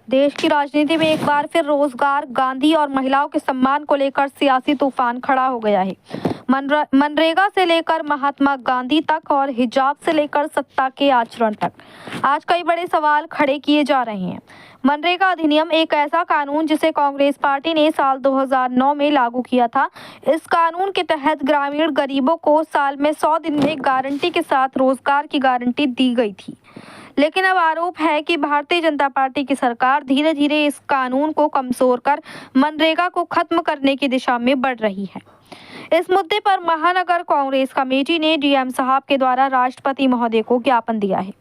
देश की राजनीति में एक बार फिर रोजगार, गांधी और महिलाओं के सम्मान को लेकर सियासी तूफान खड़ा हो गया है। मनरेगा से लेकर महात्मा गांधी तक और हिजाब से लेकर सत्ता के आचरण तक आज कई बड़े सवाल खड़े किए जा रहे हैं। मनरेगा अधिनियम एक ऐसा कानून जिसे कांग्रेस पार्टी ने साल 2009 में लागू किया था। इस कानून के तहत ग्रामीण गरीबों को साल में 100 दिन में गारंटी के साथ रोजगार की गारंटी दी गई थी। लेकिन अब आरोप है कि भारतीय जनता पार्टी की सरकार धीरे धीरे इस कानून को कमजोर कर मनरेगा को खत्म करने की दिशा में बढ़ रही है। इस मुद्दे पर महानगर कांग्रेस कमेटी ने डीएम साहब के द्वारा राष्ट्रपति महोदय को ज्ञापन दिया है।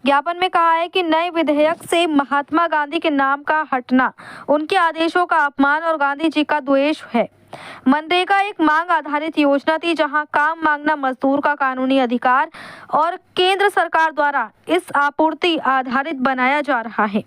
ज्ञापन में कहा है कि नए विधेयक से महात्मा गांधी के नाम का हटना उनके आदेशों का अपमान और गांधी जी का द्वेष है। मनरेगा एक मांग आधारित योजना थी जहां काम मांगना मजदूर का कानूनी अधिकार और केंद्र सरकार द्वारा इस आपूर्ति आधारित बनाया जा रहा है,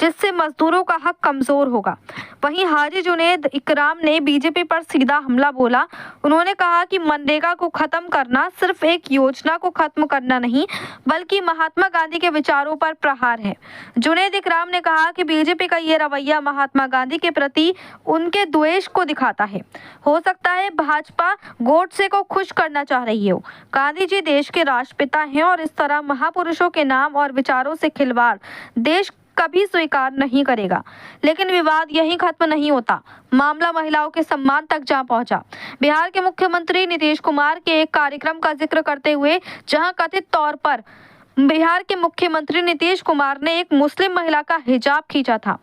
जिससे मजदूरों का हक कमजोर होगा। वहीं हाजी जुनैद इकराम ने बीजेपी पर सीधा हमला बोला। उन्होंने कहा कि मनरेगा को खत्म करना सिर्फ एक योजना को खत्म करना नहीं, बल्कि महात्मा गांधी के विचारों पर प्रहार है। जुनैद इकराम ने कहा कि बीजेपी का ये रवैया महात्मा गांधी के प्रति उनके द्वेष को दिखाता है। हो सकता है भाजपा गोडसे को खुश करना चाह रही हो। गांधी जी देश के राष्ट्रपिता हैं और इस तरह महापुरुषों के नाम और विचारों से खिलवाड़ देश कभी स्वीकार नहीं करेगा। लेकिन विवाद यहीं खत्म नहीं होता। मामला महिलाओं के सम्मान तक जा पहुंचा। बिहार के मुख्यमंत्री नीतीश कुमार के एक कार्यक्रम का जिक्र करते हुए जहां कथित तौर पर बिहार के मुख्यमंत्री नीतीश कुमार ने एक मुस्लिम महिला का हिजाब खींचा था।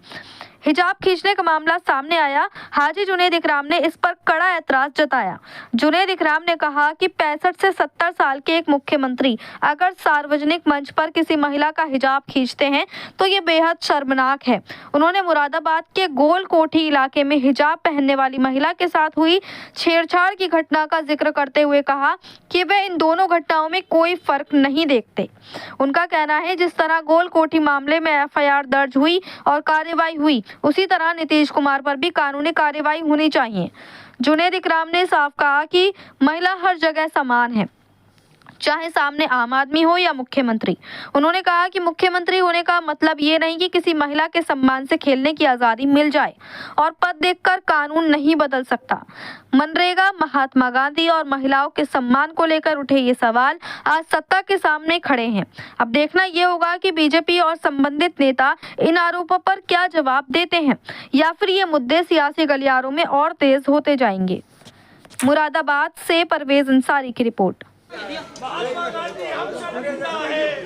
हिजाब खींचने का मामला सामने आया। हाजी जुनैद इकराम ने इस पर कड़ा ऐतराज जताया। जुनैद इकराम ने कहा कि 65 से 70 साल के एक मुख्यमंत्री अगर सार्वजनिक मंच पर किसी महिला का हिजाब खींचते हैं तो ये बेहद शर्मनाक है। उन्होंने मुरादाबाद के गोल कोठी इलाके में हिजाब पहनने वाली महिला के साथ हुई छेड़छाड़ की घटना का जिक्र करते हुए कहा कि वे इन दोनों घटनाओं में कोई फर्क नहीं देखते। उनका कहना है जिस तरह गोल कोठी मामले में एफआईआर दर्ज हुई और कार्रवाई हुई, उसी तरह नीतीश कुमार पर भी कानूनी कार्रवाई होनी चाहिए। जुनैद इकराम ने साफ कहा कि महिला हर जगह समान है, चाहे सामने आम आदमी हो या मुख्यमंत्री। उन्होंने कहा कि मुख्यमंत्री होने का मतलब ये नहीं कि किसी महिला के सम्मान से खेलने की आज़ादी मिल जाए और पद देखकर कानून नहीं बदल सकता। मनरेगा, महात्मा गांधी और महिलाओं के सम्मान को लेकर उठे ये सवाल आज सत्ता के सामने खड़े हैं। अब देखना ये होगा कि बीजेपी और संबंधित नेता इन आरोपों पर क्या जवाब देते हैं या फिर ये मुद्दे सियासी गलियारों में और तेज होते जाएंगे। मुरादाबाद से परवेज अंसारी की रिपोर्ट। महात्मा गांधी हम सब जिंदा है।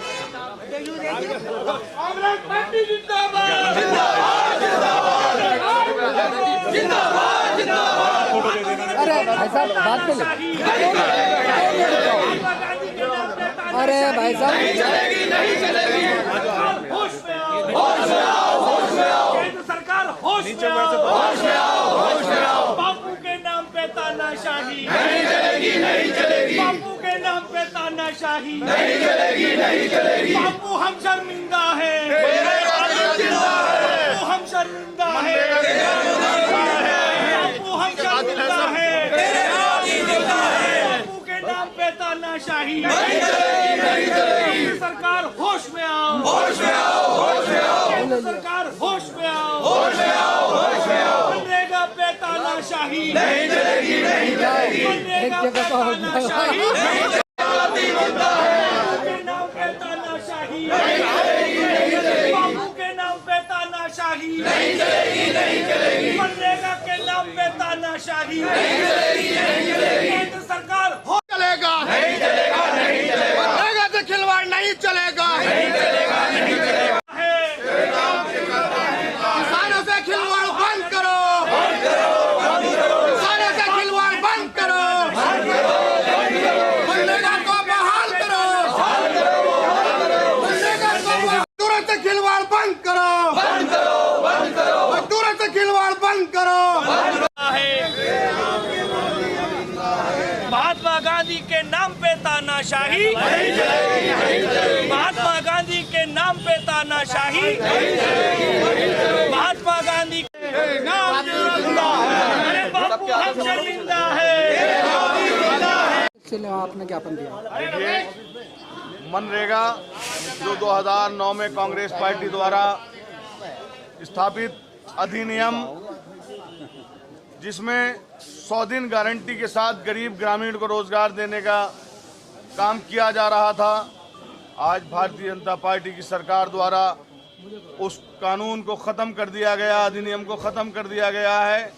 कांग्रेस पार्टी जिंदाबाद, जिंदाबाद, जिंदाबाद, जिंदाबाद, जिंदाबाद। अरे भाई साहब बात कर अरे भाई साहब नहीं चलेगी, नहीं चलेगी। होश में आओ, होश में आओ, होश में आओ। केंद्र सरकार होश में आओ, होश में आओ, होश में आओ। बापू के नाम पे तानाशाही नहीं चलेगी, नहीं चलेगी। बापू के नाम पे तानाशाही नहीं चलेगी, नहीं चलेगी। बापू हम शर्मिंदा है, बापू हम शर्मिंदा है, बापू हम शर्मिंदा है। बापू के नाम पे तानाशाही नहीं चलेगी, नहीं चलेगी। सरकार होश में आओ, होश में आओ, होश में आओ। केंद्र सरकार होश में आओ, होश में आओ, होश में आओ। मनरेगा पे तानाशाही नहीं चलेगी, नहीं चलेगी। मनरेगा पे तानाशाही नहीं चलेगी। बापू के नाम पे तानाशाही नहीं चलेगी, नहीं चलेगी। बापू के नाम पे तानाशाही नहीं चलेगी, नहीं चलेगी। मनरेगा के नाम पे तानाशाही नहीं चलेगी, नहीं चलेगी। केंद्र सरकार हो चलेगा, नहीं चलेगा, नहीं चलेगा। मनरेगा से खिलवाड़ नहीं चलेगा, नहीं चलेगा, नहीं चलेगा। किसानों से खिलवाड़ बंद करो, बंद करो, बंद करो। किसानों से खिलवाड़ बंद करो, बंद करो, बंद करो। मनरेगा को बहाल करो, बहाल करो, बहाल करो। मनरेगा को मजदूरों से खिलवाड़ बंद करो, बंद करो, बंद करो। मजदूरों से खिलवाड़ बंद करो। महात्मा गांधी के नाम पे तानाशाही नहीं चलेगी, नहीं चलेगी। महात्मा गांधी के नाम पे तानाशाही नहीं चलेगी। महात्मा गांधी के नाम जिंदा है। अरे बापू हम शर्मिंदा है। इसलिए आपने ज्ञापन दिया। देखिए, मनरेगा जो 2009 में कांग्रेस पार्टी द्वारा स्थापित अधिनियम जिसमें 100 दिन गारंटी के साथ गरीब ग्रामीण को रोजगार देने का काम किया जा रहा था, आज भारतीय जनता पार्टी की सरकार द्वारा उस कानून को ख़त्म कर दिया गया, अधिनियम को ख़त्म कर दिया गया है।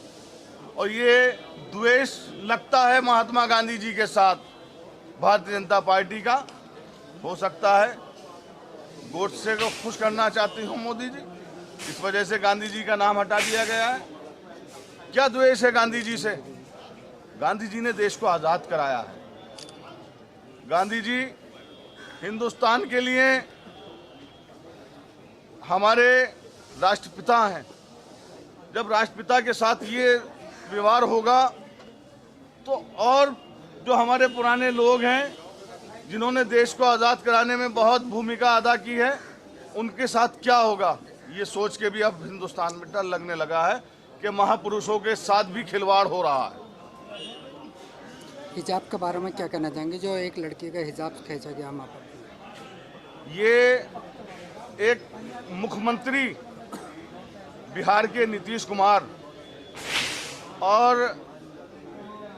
और ये द्वेष लगता है महात्मा गांधी जी के साथ भारतीय जनता पार्टी का। हो सकता है गोडसे को खुश करना चाहती हूँ मोदी जी, इस वजह से गांधी जी का नाम हटा दिया गया है। क्या द्वेष है गांधी जी से? गांधी जी ने देश को आज़ाद कराया है। गांधी जी हिंदुस्तान के लिए हमारे राष्ट्रपिता हैं। जब राष्ट्रपिता के साथ ये व्यवहार होगा तो और जो हमारे पुराने लोग हैं जिन्होंने देश को आज़ाद कराने में बहुत भूमिका अदा की है, उनके साथ क्या होगा, ये सोच के भी अब हिंदुस्तान में डर लगने लगा है कि महापुरुषों के साथ भी खिलवाड़ हो रहा है। हिजाब के बारे में क्या कहना चाहेंगे, जो एक लड़की का हिजाब खींचा गया वहाँ पर? ये एक मुख्यमंत्री बिहार के नीतीश कुमार और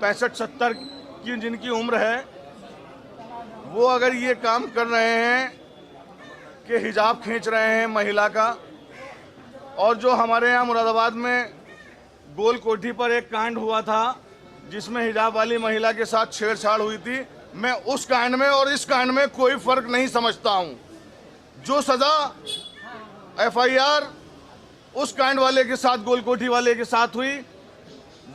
65-70 की जिनकी उम्र है, वो अगर ये काम कर रहे हैं कि हिजाब खींच रहे हैं महिला का, और जो हमारे यहाँ मुरादाबाद में गोल कोठी पर एक कांड हुआ था जिसमें हिजाब वाली महिला के साथ छेड़छाड़ हुई थी, मैं उस कांड में और इस कांड में कोई फर्क नहीं समझता हूँ। जो सजा FIR उस कांड वाले के साथ, गोल कोठी वाले के साथ हुई,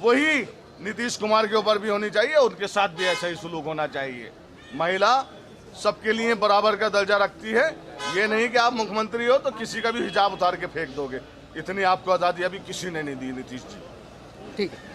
वही नीतीश कुमार के ऊपर भी होनी चाहिए, उनके साथ भी ऐसा ही सुलूक होना चाहिए। महिला सबके लिए बराबर का दर्जा रखती है। ये नहीं कि आप मुख्यमंत्री हो तो किसी का भी हिजाब उतार के फेंक दोगे। इतनी आपको आज़ादी अभी किसी ने नहीं दी नीतीश जी। ठीक है।